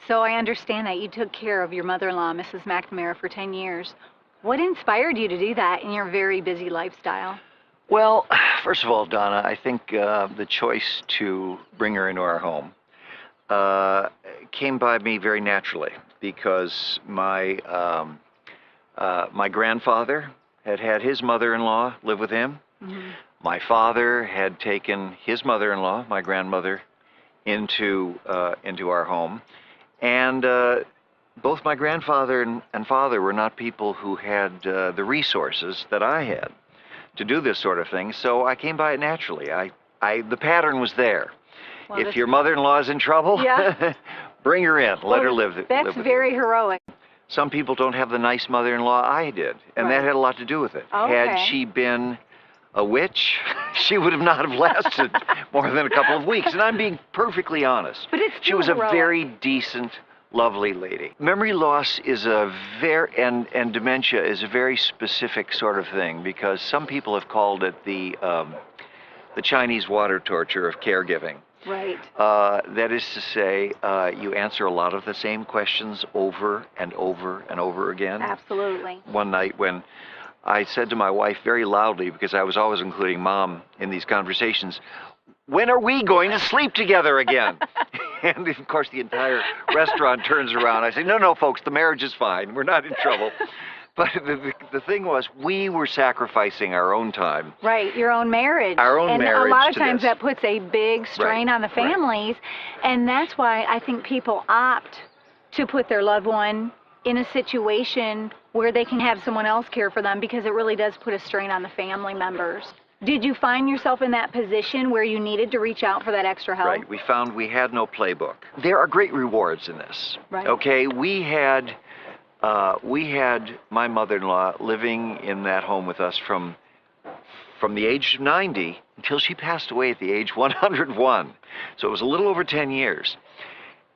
So I understand that you took care of your mother-in-law, Mrs. McNamara, for 10 years. What inspired you to do that in your very busy lifestyle? Well, first of all, Donna, I think the choice to bring her into our home came by me very naturally because my grandfather had his mother-in-law live with him. Mm-hmm. My father had taken his mother-in-law, my grandmother, into our home, and both my grandfather and father were not people who had the resources that I had to do this sort of thing. So I came by it naturally. The pattern was there. Well, if your mother-in-law is in trouble, yeah. bring her in. Let her live. That's very heroic. Some people don't have the nice mother-in-law I did, and Right. that had a lot to do with it. Okay. Had she been a witch, she would have not have lasted more than a couple of weeks. And I'm being perfectly honest. But it's She was a heroic. very decent, lovely lady. Memory loss is and dementia is a very specific sort of thing, because some people have called it the Chinese water torture of caregiving. Right. That is to say, you answer a lot of the same questions over and over and over again. Absolutely. One night when I said to my wife very loudly, because I was always including Mom in these conversations, "When are we going to sleep together again?" And of course the entire restaurant turns around. I say, no, folks, the marriage is fine. We're not in trouble. But the thing was, we were sacrificing our own time. Right, your own marriage. Our own marriage. And a lot of to times this. that puts a big strain Right, on the families. And that's why I think people opt to put their loved one in a situation where they can have someone else care for them, because it really does put a strain on the family members. Did you find yourself in that position where you needed to reach out for that extra help? Right, we found we had no playbook. There are great rewards in this. Right. Okay, we had my mother-in-law living in that home with us from the age of 90 until she passed away at the age 101. So it was a little over 10 years.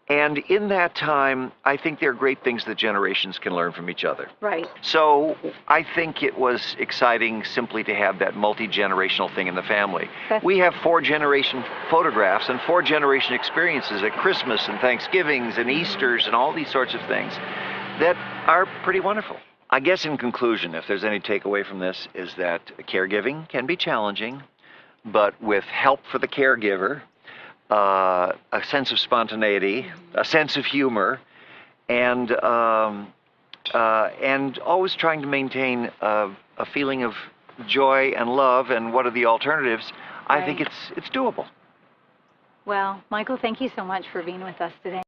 And in that time, I think there are great things that generations can learn from each other. Right. So I think it was exciting simply to have that multi-generational thing in the family. We have 4-generation photographs and 4-generation experiences at Christmas and Thanksgivings and Easters and all these sorts of things that are pretty wonderful. I guess in conclusion, if there's any takeaway from this, is that caregiving can be challenging, but with help for the caregiver, a sense of spontaneity, a sense of humor, and always trying to maintain a feeling of joy and love and what are the alternatives, Right. I think it's doable. Well, Michael, thank you so much for being with us today.